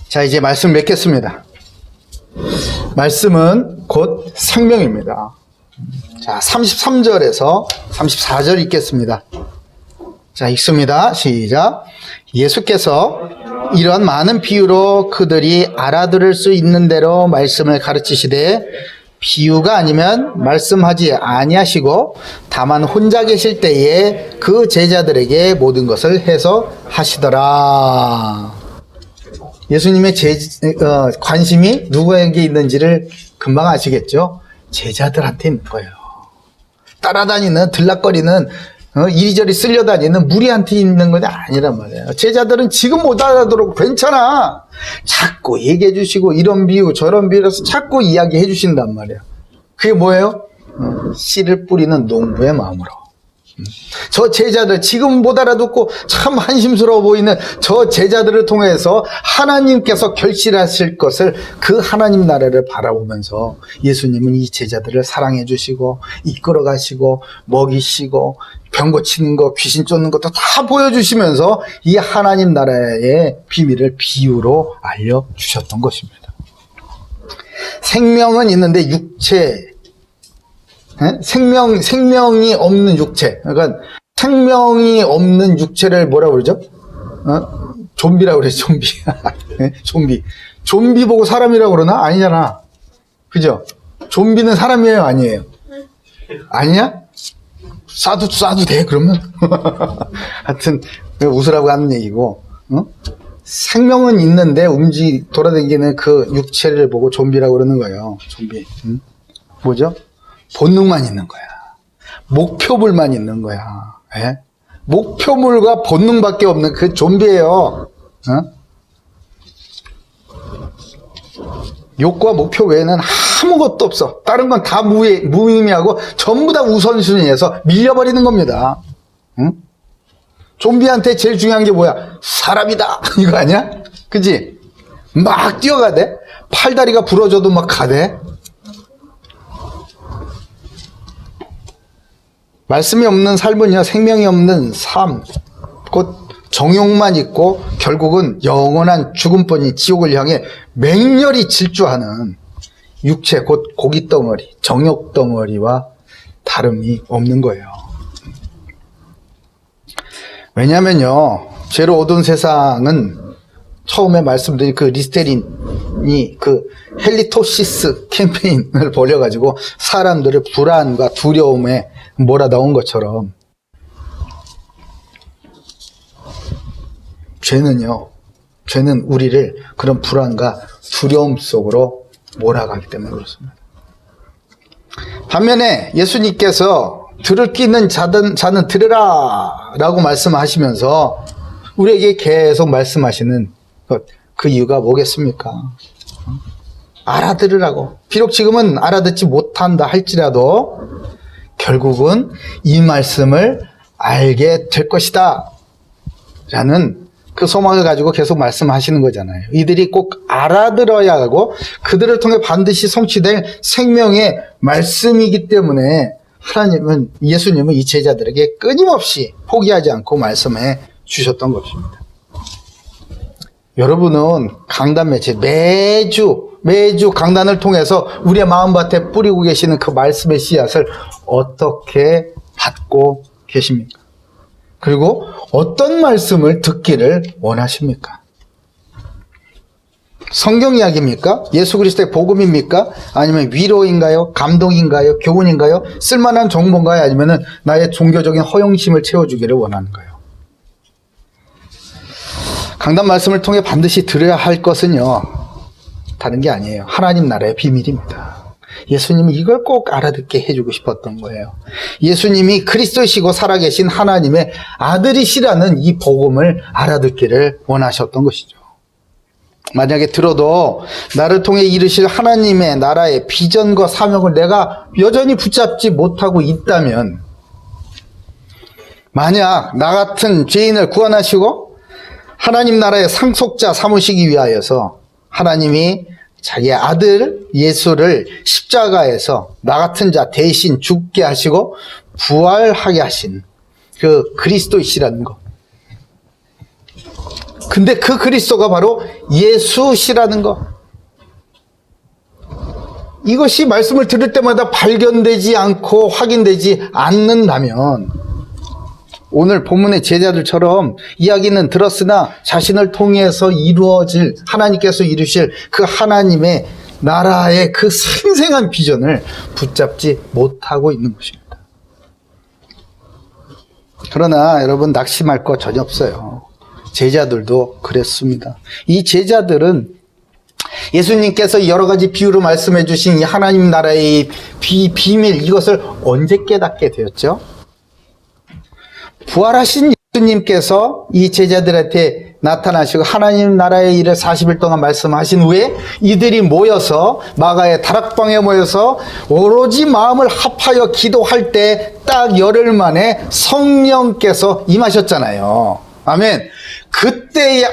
자, 이제 말씀 맺겠습니다. 말씀은 곧 생명입니다. 자, 33절에서 34절 읽겠습니다. 자, 읽습니다. 시작. 예수께서 이런 많은 비유로 그들이 알아들을 수 있는 대로 말씀을 가르치시되 비유가 아니면 말씀하지 아니하시고 다만 혼자 계실 때에 그 제자들에게 모든 것을 해서하시더라. 예수님의 관심이 누구에게 있는지를 금방 아시겠죠? 제자들한테 있는 거예요. 따라다니는 들락거리는 이리저리 쓸려다니는 무리한테 있는 것이 아니란 말이에요. 제자들은 지금 못 알아들어도 괜찮아. 자꾸 얘기해 주시고 이런 비유 저런 비유라서 자꾸 이야기해 주신단 말이에요. 그게 뭐예요? 씨를 뿌리는 농부의 마음으로. 저 제자들 지금 못 알아듣고 참 한심스러워 보이는 저 제자들을 통해서 하나님께서 결실하실 것을 그 하나님 나라를 바라보면서 예수님은 이 제자들을 사랑해 주시고 이끌어 가시고 먹이시고 병 고치는 거 귀신 쫓는 것도 다 보여주시면서 이 하나님 나라의 비밀을 비유로 알려주셨던 것입니다. 생명은 있는데 육체 생명이 없는 육체. 그러니까 생명이 없는 육체를 뭐라고 그러죠? 좀비라고 그래, 좀비. 좀비. 좀비 보고 사람이라고 그러나? 아니잖아. 그죠? 좀비는 사람이에요, 아니에요? 아니냐? 쏴도 돼, 그러면? 하여튼, 웃으라고 하는 얘기고, 생명은 있는데 돌아다니는 그 육체를 보고 좀비라고 그러는 거예요. 좀비. 뭐죠? 본능만 있는 거야. 목표물만 있는 거야. 예? 목표물과 본능밖에 없는 그 좀비예요. 욕과 목표 외에는 아무것도 없어. 다른 건 다 무의미하고 전부 다 우선순위에서 밀려버리는 겁니다. 응? 좀비한테 제일 중요한 게 뭐야? 사람이다. 이거 아니야? 그치? 막 뛰어가대. 팔다리가 부러져도 막 가대. 말씀이 없는 삶은요, 생명이 없는 삶, 곧 정욕만 있고 결국은 영원한 죽음뿐인 지옥을 향해 맹렬히 질주하는 육체, 곧 고깃덩어리, 정욕덩어리와 다름이 없는 거예요. 왜냐면요, 죄로 얻은 세상은 처음에 말씀드린 그 리스테린이 그 헬리토시스 캠페인을 벌여가지고 사람들의 불안과 두려움에 몰아넣은 것처럼 죄는 우리를 그런 불안과 두려움 속으로 몰아가기 때문에 그렇습니다. 반면에 예수님께서 들을 귀 있는 자는 들으라 라고 말씀하시면서 우리에게 계속 말씀하시는 그 이유가 뭐겠습니까? 알아들으라고. 비록 지금은 알아듣지 못한다 할지라도 결국은 이 말씀을 알게 될 것이다 라는 그 소망을 가지고 계속 말씀하시는 거잖아요. 이들이 꼭 알아들어야 하고 그들을 통해 반드시 성취될 생명의 말씀이기 때문에 예수님은 이 제자들에게 끊임없이 포기하지 않고 말씀해 주셨던 것입니다. 여러분은 강단 매체 매주 강단을 통해서 우리의 마음밭에 뿌리고 계시는 그 말씀의 씨앗을 어떻게 받고 계십니까? 그리고 어떤 말씀을 듣기를 원하십니까? 성경 이야기입니까? 예수 그리스도의 복음입니까? 아니면 위로인가요? 감동인가요? 교훈인가요? 쓸만한 정보인가요? 아니면 나의 종교적인 허영심을 채워주기를 원하는가요? 강단 말씀을 통해 반드시 들어야 할 것은요, 다른 게 아니에요. 하나님 나라의 비밀입니다. 예수님이 이걸 꼭 알아듣게 해주고 싶었던 거예요. 예수님이 그리스도이시고 살아계신 하나님의 아들이시라는 이 복음을 알아듣기를 원하셨던 것이죠. 만약에 들어도 나를 통해 이루실 하나님의 나라의 비전과 사명을 내가 여전히 붙잡지 못하고 있다면, 만약 나 같은 죄인을 구원하시고 하나님 나라의 상속자 삼으시기 위하여서 하나님이 자기의 아들 예수를 십자가에서 나 같은 자 대신 죽게 하시고 부활하게 하신 그 그리스도이시라는 것, 근데 그 그리스도가 바로 예수시라는 거. 이것이 말씀을 들을 때마다 발견되지 않고 확인되지 않는다면 오늘 본문의 제자들처럼 이야기는 들었으나 자신을 통해서 이루어질 하나님께서 이루실 그 하나님의 나라의 그 생생한 비전을 붙잡지 못하고 있는 것입니다. 그러나 여러분 낙심할 거 전혀 없어요. 제자들도 그랬습니다. 이 제자들은 예수님께서 여러 가지 비유로 말씀해 주신 이 하나님 나라의 비밀 이것을 언제 깨닫게 되었죠? 부활하신 예수님께서 이 제자들한테 나타나시고 하나님 나라의 일을 40일 동안 말씀하신 후에 이들이 모여서 마가의 다락방에 모여서 오로지 마음을 합하여 기도할 때 딱 열흘 만에 성령께서 임하셨잖아요. 아멘. 그때에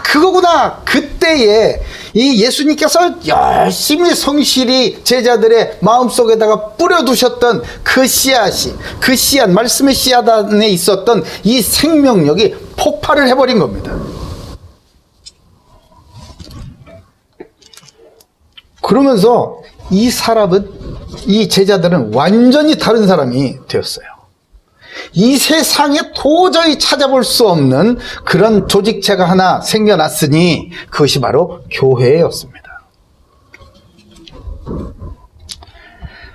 그거구나. 그때에 이 예수님께서 열심히 성실히 제자들의 마음속에다가 뿌려두셨던 그 씨앗 말씀의 씨앗 안에 있었던 이 생명력이 폭발을 해버린 겁니다. 그러면서 이 제자들은 완전히 다른 사람이 되었어요. 이 세상에 도저히 찾아볼 수 없는 그런 조직체가 하나 생겨났으니 그것이 바로 교회였습니다.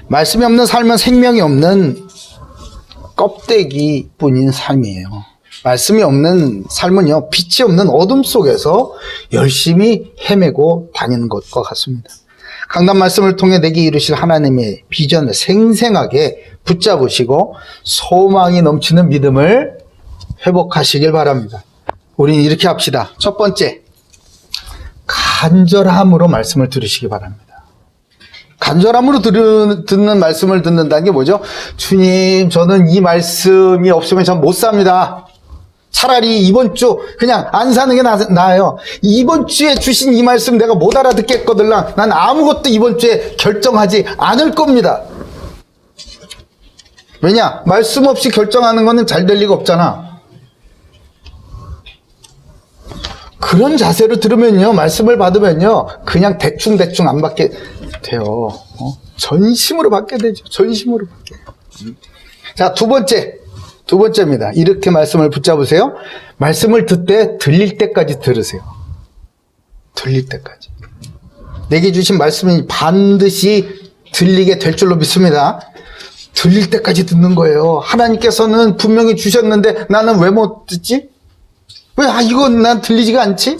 말씀이 없는 삶은 생명이 없는 껍데기뿐인 삶이에요. 말씀이 없는 삶은요, 빛이 없는 어둠 속에서 열심히 헤매고 다니는 것과 같습니다. 강단 말씀을 통해 내게 이루실 하나님의 비전을 생생하게 붙잡으시고 소망이 넘치는 믿음을 회복하시길 바랍니다. 우리는 이렇게 합시다. 첫 번째, 간절함으로 말씀을 들으시기 바랍니다. 간절함으로 듣는 말씀을 듣는다는 게 뭐죠? 주님, 저는 이 말씀이 없으면 전 못 삽니다. 차라리 이번 주 그냥 안 사는 게 나아요. 이번 주에 주신 이 말씀 내가 못 알아듣겠거들랑 난 아무것도 이번 주에 결정하지 않을 겁니다. 왜냐? 말씀 없이 결정하는 거는 잘 될 리가 없잖아. 그런 자세로 들으면요, 말씀을 받으면요, 그냥 대충 안 받게 돼요. 전심으로 받게 되죠. 전심으로 받게. 자, 두 번째입니다. 이렇게 말씀을 붙잡으세요. 말씀을 듣되 들릴 때까지 들으세요. 들릴 때까지. 내게 주신 말씀이 반드시 들리게 될 줄로 믿습니다. 들릴 때까지 듣는 거예요. 하나님께서는 분명히 주셨는데 나는 왜 못 듣지? 왜 이건 난 들리지가 않지?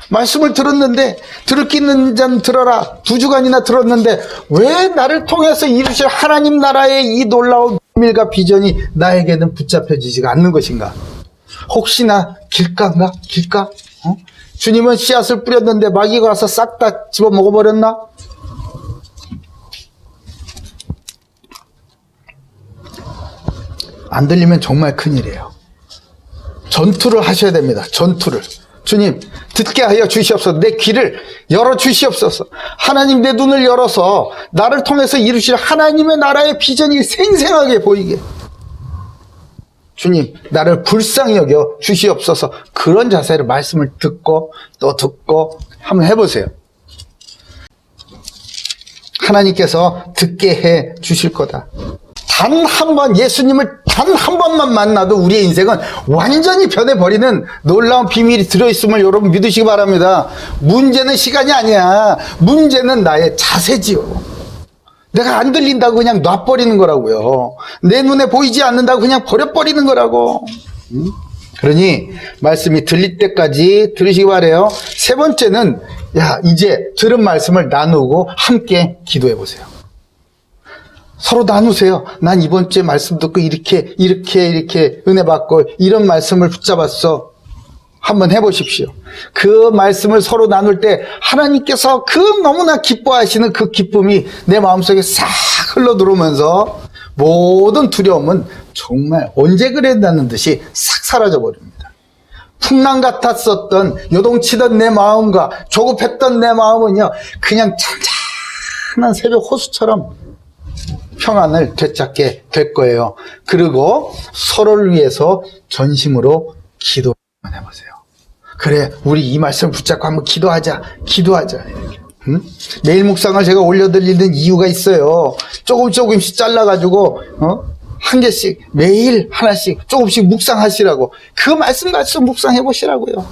말씀을 들었는데 들을 게 있는 자는 들어라. 2주간이나 들었는데 왜 나를 통해서 이루실 하나님 나라의 이 놀라운 비밀과 비전이 나에게는 붙잡혀지지가 않는 것인가? 혹시나 길가인가? 길가? 주님은 씨앗을 뿌렸는데 마귀가 와서 싹 다 집어 먹어버렸나? 안 들리면 정말 큰일이에요. 전투를 하셔야 됩니다. 전투를. 주님, 듣게 하여 주시옵소서. 내 귀를 열어 주시옵소서. 하나님, 내 눈을 열어서 나를 통해서 이루실 하나님의 나라의 비전이 생생하게 보이게. 주님, 나를 불쌍히 여겨 주시옵소서. 그런 자세로 말씀을 듣고 또 듣고 한번 해보세요. 하나님께서 듣게 해 주실 거다. 단 한 번, 예수님을 단 한 번만 만나도 우리의 인생은 완전히 변해버리는 놀라운 비밀이 들어있음을 여러분 믿으시기 바랍니다. 문제는 시간이 아니야. 문제는 나의 자세지요. 내가 안 들린다고 그냥 놔버리는 거라고요. 내 눈에 보이지 않는다고 그냥 버려버리는 거라고. 그러니 말씀이 들릴 때까지 들으시기 바라요. 세 번째는 이제 들은 말씀을 나누고 함께 기도해 보세요. 서로 나누세요. 난 이번 주에 말씀 듣고 이렇게 은혜 받고 이런 말씀을 붙잡았어. 한번 해보십시오. 그 말씀을 서로 나눌 때 하나님께서 그 너무나 기뻐하시는 그 기쁨이 내 마음속에 싹 흘러 들어오면서 모든 두려움은 정말 언제 그랬다는 듯이 싹 사라져 버립니다. 풍랑 같았었던 요동치던 내 마음과 조급했던 내 마음은요, 그냥 찬찬한 새벽 호수처럼 평안을 되찾게 될 거예요. 그리고 서로를 위해서 전심으로 기도해보세요. 그래, 우리 이 말씀 붙잡고 한번 기도하자. 이렇게. 응? 매일 묵상을 제가 올려드리는 이유가 있어요. 조금씩 잘라가지고 한 개씩 매일 하나씩 조금씩 묵상하시라고. 그 말씀 묵상해 보시라고요.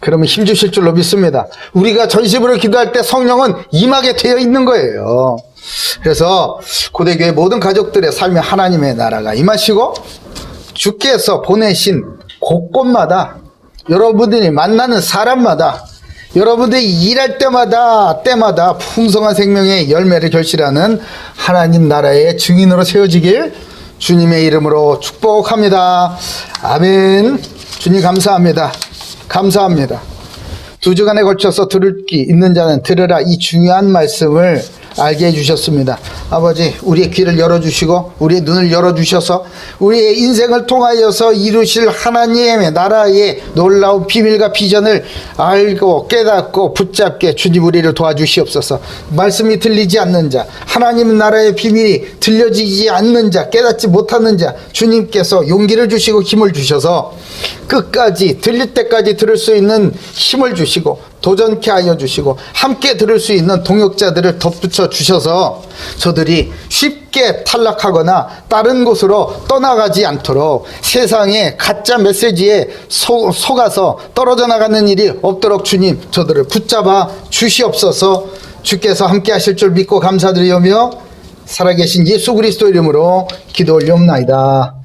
그러면 힘 주실 줄로 믿습니다. 우리가 전심으로 기도할 때 성령은 임하게 되어 있는 거예요. 그래서 고대교회 모든 가족들의 삶에 하나님의 나라가 임하시고 주께서 보내신 곳곳마다 여러분들이 만나는 사람마다 여러분들이 일할 때마다 풍성한 생명의 열매를 결실하는 하나님 나라의 증인으로 세워지길 주님의 이름으로 축복합니다. 아멘. 주님 감사합니다. 2주간에 걸쳐서 들을 귀 있는 자는 들으라, 이 중요한 말씀을 알게 해주셨습니다. 아버지, 우리의 귀를 열어주시고 우리의 눈을 열어주셔서 우리의 인생을 통하여서 이루실 하나님의 나라의 놀라운 비밀과 비전을 알고 깨닫고 붙잡게 주님 우리를 도와주시옵소서. 말씀이 들리지 않는 자, 하나님 나라의 비밀이 들려지지 않는 자, 깨닫지 못하는 자, 주님께서 용기를 주시고 힘을 주셔서 끝까지 들릴 때까지 들을 수 있는 힘을 주시고 도전케 하여 주시고 함께 들을 수 있는 동역자들을 덧붙여 주셔서 저들이 쉽게 탈락하거나 다른 곳으로 떠나가지 않도록 세상의 가짜 메시지에 속아서 떨어져 나가는 일이 없도록 주님 저들을 붙잡아 주시옵소서. 주께서 함께 하실 줄 믿고 감사드리오며 살아계신 예수 그리스도 이름으로 기도 올리옵나이다.